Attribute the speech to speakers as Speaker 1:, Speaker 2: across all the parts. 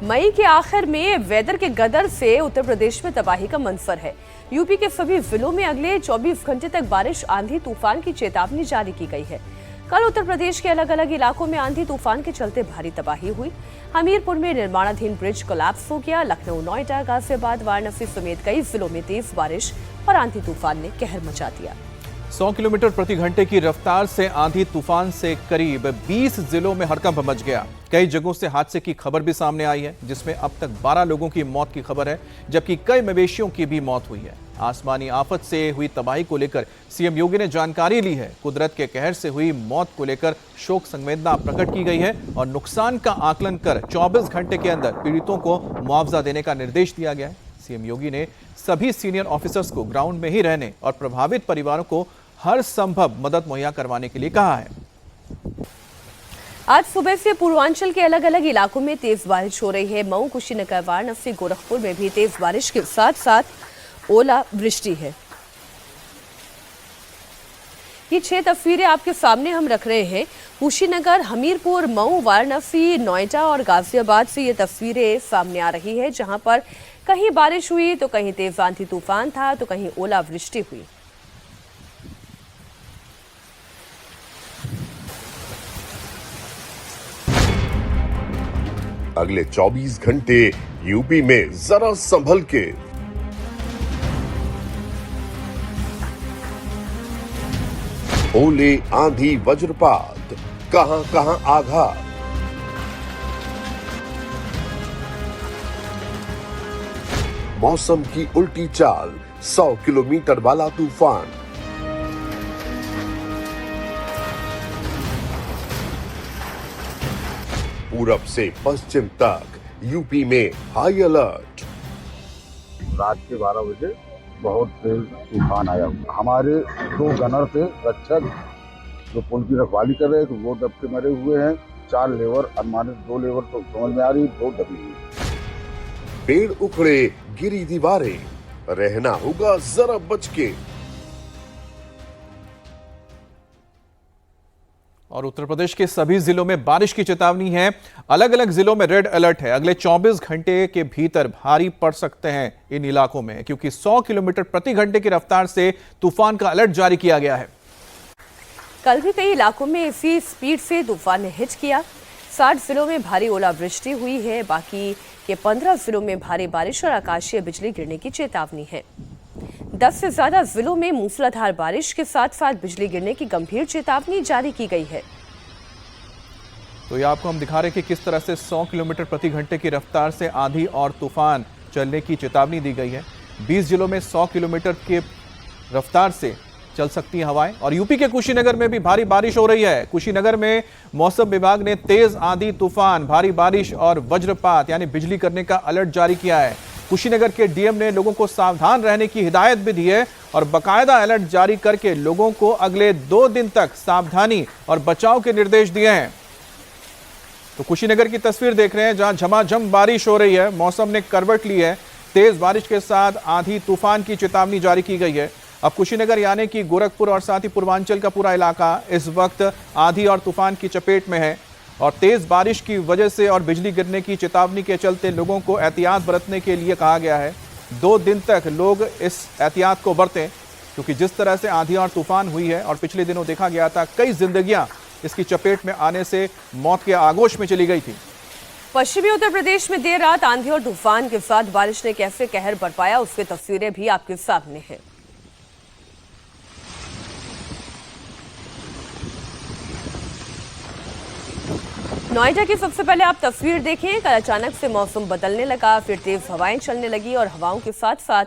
Speaker 1: मई के आखिर में वेदर के गदर से उत्तर प्रदेश में तबाही का मंजर है। यूपी के सभी जिलों में अगले 24 घंटे तक बारिश, आंधी तूफान की चेतावनी जारी की गई है। कल उत्तर प्रदेश के अलग अलग इलाकों में आंधी तूफान के चलते भारी तबाही हुई। हमीरपुर में निर्माणाधीन ब्रिज कोलैप्स हो गया। लखनऊ, नोएडा, गाजियाबाद, वाराणसी समेत कई जिलों में तेज बारिश और आंधी तूफान ने कहर मचा दिया।
Speaker 2: 100 किलोमीटर प्रति घंटे की रफ्तार से आंधी तूफान से करीब 20 जिलों में हड़कंप मच गया। कई जगहों से हादसे की खबर भी सामने आई है, जिसमें अब तक 12 लोगों की मौत की खबर है, जबकि कई मवेशियों की भी मौत हुई है। आसमानी आफत से हुई तबाही को लेकर सीएम योगी ने जानकारी ली है। कुदरत के कहर से हुई मौत को लेकर शोक संवेदना प्रकट की गई है और नुकसान का आकलन कर 24 घंटे के अंदर पीड़ितों को मुआवजा देने का निर्देश दिया गया है। सीएम योगी ने सभी सीनियर ऑफिसर्स को ग्राउंड में ही रहने और प्रभावित परिवारों को हर संभव मदद मुहैया करवाने के लिए कहा है।
Speaker 1: आज सुबह से पूर्वांचल के अलग अलग इलाकों में तेज बारिश हो रही है। मऊ, कुशीनगर, वाराणसी, गोरखपुर में भी तेज बारिश के साथ साथ ओला वृष्टि है। ये 6 तस्वीरें आपके सामने हम रख रहे हैं। कुशीनगर, हमीरपुर, मऊ, वाराणसी, नोएडा और गाजियाबाद से ये तस्वीरें सामने आ रही है, जहां पर कहीं बारिश हुई तो कहीं तेज आंधी तूफान था तो कहीं ओला वृष्टि हुई।
Speaker 3: अगले 24 घंटे यूपी में जरा संभल के। ओले, आंधी, वज्रपात, कहां आघात। मौसम की उल्टी चाल, 100 किलोमीटर वाला तूफान। पूरब से पश्चिम तक यूपी में हाई अलर्ट।
Speaker 4: रात के 12 बजे बहुत तेज तूफान आया। हमारे 2 गनर थे रक्षक जो पुल की रखवाली कर रहे थे, वो दब के मरे हुए हैं। 4 लेबर अनुमानित, 2 लेबर तो समझ में आ रही, 2 दबी हुई।
Speaker 3: पेड़ उखड़े, गिरी दीवारें, रहना होगा जरा बच के।
Speaker 2: और उत्तर प्रदेश के सभी जिलों में बारिश की चेतावनी है। अलग अलग जिलों में रेड अलर्ट है। अगले 24 घंटे के भीतर भारी पड़ सकते हैं इन इलाकों में, क्योंकि 100 किलोमीटर प्रति घंटे की रफ्तार से तूफान का अलर्ट जारी किया गया है।
Speaker 1: कल भी कई इलाकों में इसी स्पीड से तूफान ने हिट किया। 60 जिलों में भारी ओलावृष्टि हुई है। बाकी के 15 जिलों में भारी बारिश और आकाशीय बिजली गिरने की चेतावनी है। 10 से ज्यादा जिलों में मूसलाधार बारिश के साथ साथ बिजली गिरने की गंभीर चेतावनी जारी की गई है।
Speaker 2: तो ये आपको हम दिखा रहे हैं कि किस तरह से 100 किलोमीटर प्रति घंटे की रफ्तार से आंधी और तूफान चलने की चेतावनी दी गई है। 20 जिलों में 100 किलोमीटर के रफ्तार से चल सकती हैं हवाएं। और यूपी के कुशीनगर में भी भारी बारिश हो रही है। कुशीनगर में मौसम विभाग ने तेज आंधी, तूफान, भारी बारिश और वज्रपात यानी बिजली करने का अलर्ट जारी किया है। कुशीनगर के डीएम ने लोगों को सावधान रहने की हिदायत भी दी है और बकायदा अलर्ट जारी करके लोगों को अगले 2 दिन तक सावधानी और बचाव के निर्देश दिए हैं। तो कुशीनगर की तस्वीर देख रहे हैं, जहां झमाझम बारिश हो रही है। मौसम ने करवट ली है। तेज बारिश के साथ आंधी तूफान की चेतावनी जारी की गई है। अब कुशीनगर यानी कि गोरखपुर और साथ ही पूर्वांचल का पूरा इलाका इस वक्त आंधी और तूफान की चपेट में है और तेज बारिश की वजह से और बिजली गिरने की चेतावनी के चलते लोगों को एहतियात बरतने के लिए कहा गया है। 2 दिन तक लोग इस एहतियात को बरतें, क्योंकि जिस तरह से आंधी और तूफान हुई है और पिछले दिनों देखा गया था कई जिंदगियां इसकी चपेट में आने से मौत के आगोश में चली गई थी।
Speaker 1: पश्चिमी उत्तर प्रदेश में देर रात आंधी और तूफान के साथ बारिश ने कैसे कहर बरपाया, उसकी तस्वीरें भी आपके सामने हैं। नोएडा की सबसे पहले आप तस्वीर देखें। कल अचानक से मौसम बदलने लगा, फिर तेज हवाएं चलने लगी और हवाओं के साथ साथ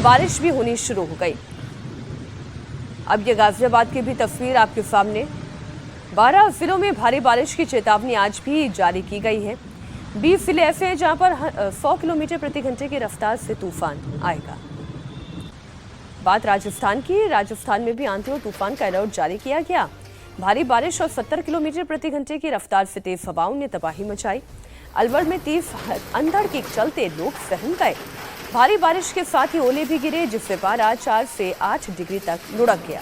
Speaker 1: बारिश भी होनी शुरू हो गई। अब ये गाजियाबाद की भी तस्वीर आपके सामने। 12 जिलों में भारी बारिश की चेतावनी आज भी जारी की गई है। 20 जिले ऐसे हैं जहां पर 100 किलोमीटर प्रति घंटे की रफ्तार से तूफान आएगा। बात राजस्थान की। राजस्थान में भी आंधी और तूफान का अलर्ट जारी किया गया। भारी बारिश और 70 किलोमीटर प्रति घंटे की रफ्तार से तेज हवाओं ने तबाही मचाई। अलवर में तेज अंधड़ के चलते लोग सहम गए। भारी बारिश के साथ ही ओले भी गिरे, जिससे पारा 4 से 8 डिग्री तक लुढ़क गया।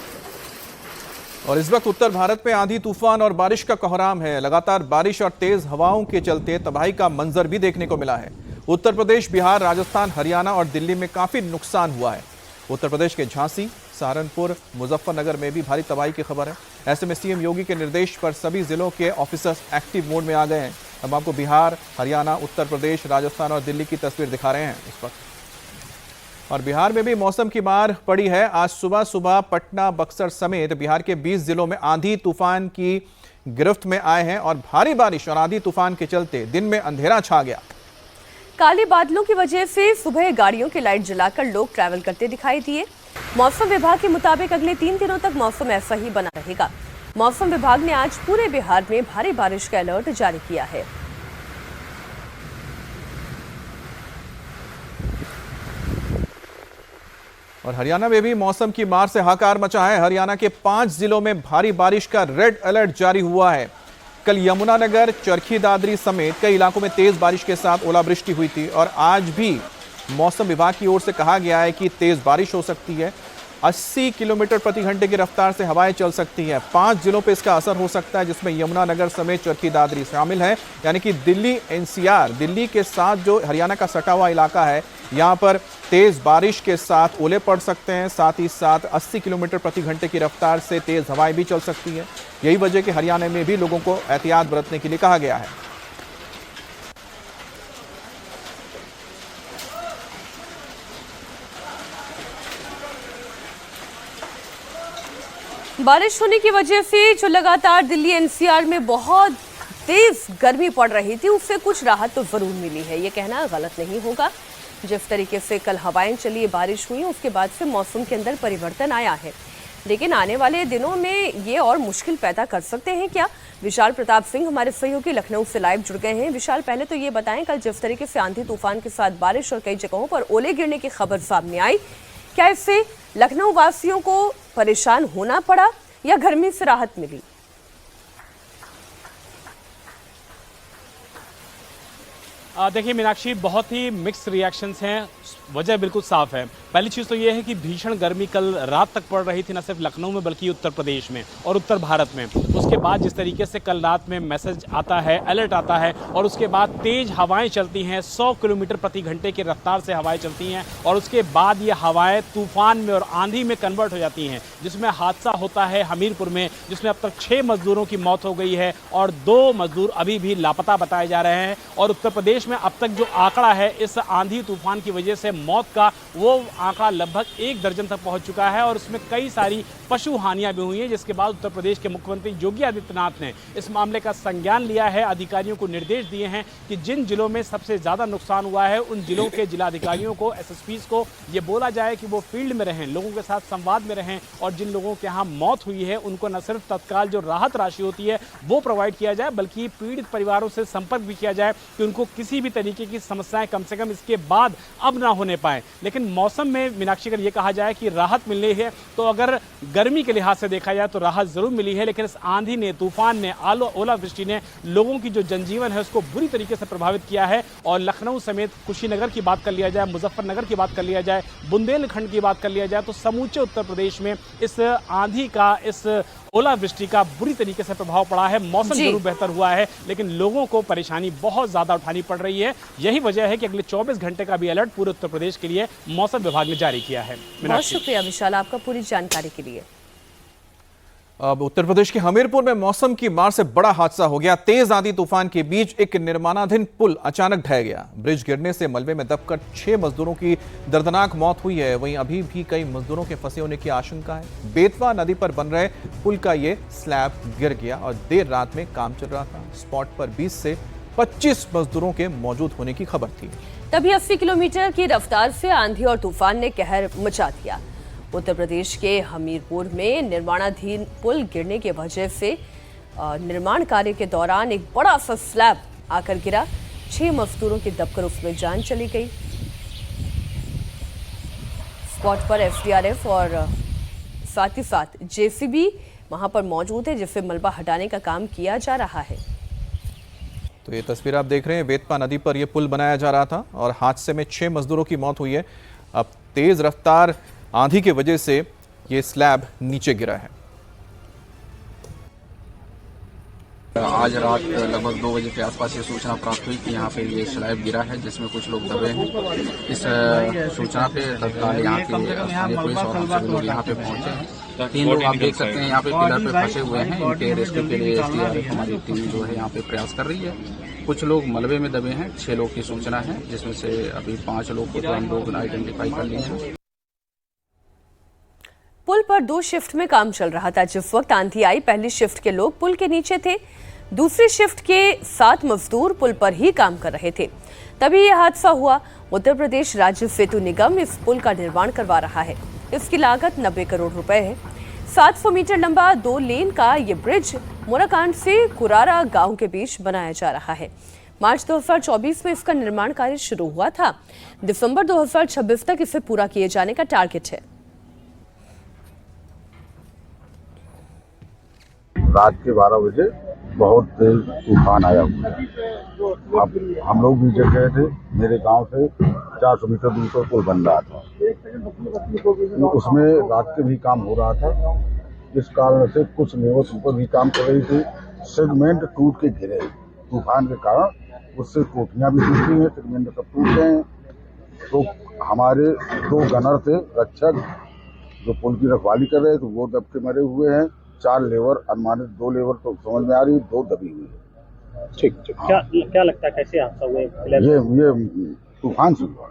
Speaker 2: और इस वक्त उत्तर भारत में आंधी तूफान और बारिश का कोहराम है। लगातार बारिश और तेज हवाओं के चलते तबाही का मंजर भी देखने को मिला है। उत्तर प्रदेश, बिहार, राजस्थान, हरियाणा और दिल्ली में काफी नुकसान हुआ है। उत्तर प्रदेश के झांसी, सहारनपुर, मुजफ्फरनगर में भी भारी तबाही की खबर है। ऐसे में सीएम योगी के निर्देश पर सभी जिलों के ऑफिसर्स एक्टिव मोड में आ गए हैं। हम आपको बिहार, हरियाणा, उत्तर प्रदेश, राजस्थान और दिल्ली की तस्वीर दिखा रहे हैं इस वक्त। और बिहार में भी मौसम की मार पड़ी है। आज सुबह सुबह पटना, बक्सर समेत बिहार के 20 जिलों में आंधी तूफान की गिरफ्त में आए हैं और भारी बारिश और आंधी तूफान के चलते दिन में अंधेरा छा गया।
Speaker 1: काले बादलों की वजह से सुबह गाड़ियों की लाइट जलाकर लोग ट्रैवल करते दिखाई दिए। मौसम विभाग के मुताबिक अगले 3 दिनों तक मौसम ऐसा ही बना रहेगा। मौसम विभाग ने आज पूरे बिहार में भारी बारिश का अलर्ट जारी किया है।
Speaker 2: और हरियाणा में भी मौसम की मार से हाहाकार मचा है। हरियाणा के 5 जिलों में भारी बारिश का रेड अलर्ट जारी हुआ है। कल यमुनानगर, चरखी दादरी समेत कई इलाकों में तेज बारिश के साथ ओलावृष्टि हुई थी और आज भी मौसम विभाग की ओर से कहा गया है कि तेज बारिश हो सकती है। 80 किलोमीटर प्रति घंटे की रफ्तार से हवाएं चल सकती हैं। 5 जिलों पे इसका असर हो सकता है, जिसमें यमुनानगर समेत चरखी दादरी शामिल है। यानी कि दिल्ली एनसीआर, दिल्ली के साथ जो हरियाणा का सटा हुआ इलाका है, यहाँ पर तेज बारिश के साथ ओले पड़ सकते हैं। साथ ही साथ 80 किलोमीटर प्रति घंटे की रफ्तार से तेज हवाएं भी चल सकती है। यही वजह कि हरियाणा में भी लोगों को एहतियात बरतने के लिए कहा गया है।
Speaker 1: बारिश होने की वजह से जो लगातार दिल्ली एनसीआर में बहुत तेज गर्मी पड़ रही थी, उससे कुछ राहत तो जरूर मिली है। ये कहना गलत नहीं होगा। जिस तरीके से कल हवाएं चली, बारिश हुई, उसके बाद से मौसम के अंदर परिवर्तन आया है। लेकिन आने वाले दिनों में ये और मुश्किल पैदा कर सकते हैं क्या? विशाल प्रताप सिंह हमारे सहयोगी लखनऊ से लाइव जुड़ गए हैं। विशाल, पहले तो ये बताएं, कल जिस तरीके से आंधी तूफान के साथ बारिश और कई जगहों पर ओले गिरने की खबर सामने आई, क्या इससे लखनऊ वासियों को परेशान होना पड़ा या गर्मी से राहत मिली?
Speaker 5: देखिए मीनाक्षी, बहुत ही मिक्स रिएक्शंस हैं। वजह बिल्कुल साफ है। पहली चीज़ तो ये है कि भीषण गर्मी कल रात तक पड़ रही थी, न सिर्फ लखनऊ में बल्कि उत्तर प्रदेश में और उत्तर भारत में। उसके बाद जिस तरीके से कल रात में मैसेज आता है, अलर्ट आता है और उसके बाद तेज हवाएं चलती हैं, 100 किलोमीटर प्रति घंटे की रफ्तार से हवाएं चलती हैं और उसके बाद ये हवाएं तूफान में और आंधी में कन्वर्ट हो जाती हैं, जिसमें हादसा होता है हमीरपुर में, जिसमें अब तक 6 मजदूरों की मौत हो गई है और 2 मजदूर अभी भी लापता बताए जा रहे हैं। और उत्तर प्रदेश में अब तक जो आंकड़ा है इस आंधी तूफान की वजह से मौत का, वो आंकड़ा लगभग 1 दर्जन तक पहुंच चुका है और उसमें कई सारी पशु हानियां भी हुई हैं। जिसके बाद उत्तर प्रदेश के मुख्यमंत्री योगी आदित्यनाथ ने इस मामले का संज्ञान लिया है। अधिकारियों को निर्देश दिए हैं कि जिन जिलों में सबसे ज्यादा नुकसान हुआ है उन जिलों के जिलाधिकारियों को, एसएसपीज को ये बोला जाए कि वो फील्ड में रहें, लोगों के साथ संवाद में रहें और जिन लोगों के यहाँ मौत हुई है उनको न सिर्फ तत्काल जो राहत राशि होती है वो प्रोवाइड किया जाए, बल्कि पीड़ित परिवारों से संपर्क भी किया जाए कि उनको किसी भी तरीके की समस्याएं कम से कम इसके बाद अब ना होने पाए। लेकिन मौसम में मीनाक्षी, अगर ये कहा जाए कि राहत मिली है तो अगर गर्मी के लिहाज से देखा जाए तो राहत जरूर मिली है, लेकिन इस आंधी ने, तूफान ने, ओलावृष्टि ने लोगों की जो जनजीवन है उसको बुरी तरीके से प्रभावित किया है। और लखनऊ समेत कुशीनगर की बात कर लिया जाए, मुजफ्फरनगर की बात कर लिया जाए, बुंदेलखंड की बात कर लिया जाए, तो समूचे उत्तर प्रदेश में इस आंधी का, इस ओलावृष्टि का बुरी तरीके से प्रभाव पड़ा है। मौसम जरूर बेहतर हुआ है लेकिन लोगों को परेशानी बहुत ज्यादा उठानी पड़ रही है। यही वजह है कि अगले 24 घंटे का भी अलर्ट पूरे उत्तर प्रदेश के लिए मौसम विभाग ने जारी किया है।
Speaker 1: बहुत शुक्रिया विशाल आपका पूरी जानकारी के लिए।
Speaker 2: अब उत्तर प्रदेश के हमीरपुर में मौसम की मार से बड़ा हादसा हो गया। तेज आंधी तूफान के बीच एक निर्माणाधीन पुल अचानक ढह गया। ब्रिज गिरने से मलबे में दबकर 6 मजदूरों की दर्दनाक मौत हुई है। वहीं अभी भी कई मजदूरों के फंसे होने की आशंका है। बेतवा नदी पर बन रहे पुल का ये स्लैब गिर गया और देर रात में काम चल रहा था। स्पॉट पर 20 से 25 मजदूरों के मौजूद होने की खबर थी।
Speaker 1: तभी 80 किलोमीटर की रफ्तार से आंधी और तूफान ने कहर मचा दिया। उत्तर प्रदेश के हमीरपुर में निर्माणाधीन पुल गिरने की वजह से निर्माण कार्य के दौरान एक बड़ा सा स्लैब आकर गिरा। 6 मजदूरों की दबकर उसमें जान चली गई। स्पॉट पर एसडीआरएफ और साथ ही साथ जेसीबी वहां पर मौजूद है, जिससे मलबा हटाने का काम किया जा रहा है।
Speaker 2: तो ये तस्वीर आप देख रहे हैं, बेतवा नदी पर यह पुल बनाया जा रहा था और हादसे में 6 मजदूरों की मौत हुई है। अब तेज रफ्तार आंधी की वजह से ये स्लैब नीचे गिरा है।
Speaker 6: आज रात लगभग 2 बजे के आसपास ये सूचना प्राप्त हुई कि यहाँ पे ये स्लैब गिरा है जिसमें कुछ लोग दबे हैं। इस सूचना पे तत्काल यहाँ के स्थानीय पुलिस और हम सभी लोग यहाँ पे पहुंचे हैं। 3 लोग आप देख सकते हैं यहाँ पे पिलर पे फंसे हुए हैं। इनके रेस्क्यू के लिए एसडीआरएफ हमारी टीम जो है यहाँ पे प्रयास कर रही है। कुछ लोग मलबे में दबे हैं। 6 लोग की सूचना है जिसमें से अभी 5 लोग को तो हम लोग आइडेंटिफाई कर लिए हैं।
Speaker 1: पुल पर 2 शिफ्ट में काम चल रहा था। जिस वक्त आंधी आई, पहली शिफ्ट के लोग पुल के नीचे थे, दूसरी शिफ्ट के 7 मजदूर पुल पर ही काम कर रहे थे। तभी यह हादसा हुआ। उत्तर प्रदेश राज्य सेतु निगम इस पुल का निर्माण करवा रहा है। इसकी लागत 90 करोड़ रुपए है। 700 मीटर लंबा 2 लेन का ये ब्रिज मोराकांड से कुरारा गांव के बीच बनाया जा रहा है। मार्च 2024 में इसका निर्माण कार्य शुरू हुआ था। दिसंबर 2026 तक इसे पूरा किए जाने का टारगेट है।
Speaker 4: रात के 12 बजे बहुत तेज तूफान आया हुआ है। अब हम लोग भी जग गए थे। मेरे गांव से 400 मीटर दूर पर पुल बन रहा था। उसमें रात के भी काम हो रहा था। इस कारण से कुछ लेबर ऊपर भी काम कर रही थी। सेगमेंट टूट के गिरे तूफान के कारण। उससे कोठियां भी टूटी हैं, सेगमेंट सब टूट गए हैं। तो हमारे 2 गनर थे रक्षक जो पुल की रखवाली कर रहे थे, वो दब के मरे हुए हैं। 4 लेबर अनुमानित, 2 लेबर तो समझ में आ रही, 2 दबी हुई है।
Speaker 7: ठीक। क्या लगता है कैसे हादसा हुआ?
Speaker 4: ये तूफान से हुआ।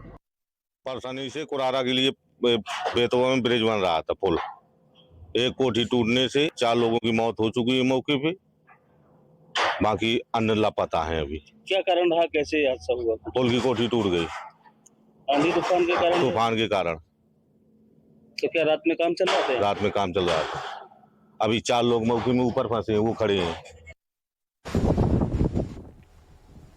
Speaker 8: परेशानी से कुरारा के लिए बेतवा में ब्रिज बन रहा था पुल। एक कोठी टूटने से 4 लोगों की मौत हो चुकी है मौके पे, बाकी अन्य लापता हैं अभी।
Speaker 7: क्या कारण रहा, कैसे हादसा हुआ?
Speaker 8: पुल की कोठी टूट गई
Speaker 7: आंधी तूफान के कारण।
Speaker 8: तूफान के कारण।
Speaker 7: तो क्या रात में काम चल रहा था?
Speaker 8: रात में काम चल रहा था। अभी 4 लोग मौके में ऊपर फंसे हैं, वो खड़े हैं।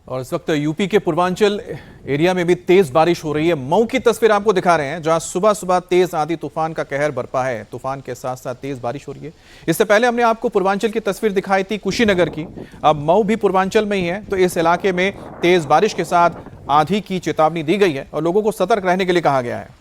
Speaker 2: और इस वक्त यूपी के पूर्वांचल एरिया में भी तेज बारिश हो रही है। मऊ की तस्वीर आपको दिखा रहे हैं, जहां सुबह सुबह तेज आंधी तूफान का कहर बरपा है। तूफान के साथ साथ तेज बारिश हो रही है। इससे पहले हमने आपको पूर्वांचल की तस्वीर दिखाई थी कुशीनगर की। अब मऊ भी पूर्वांचल में ही है, तो इस इलाके में तेज बारिश के साथ आंधी की चेतावनी दी गई है और लोगों को सतर्क रहने के लिए कहा गया है।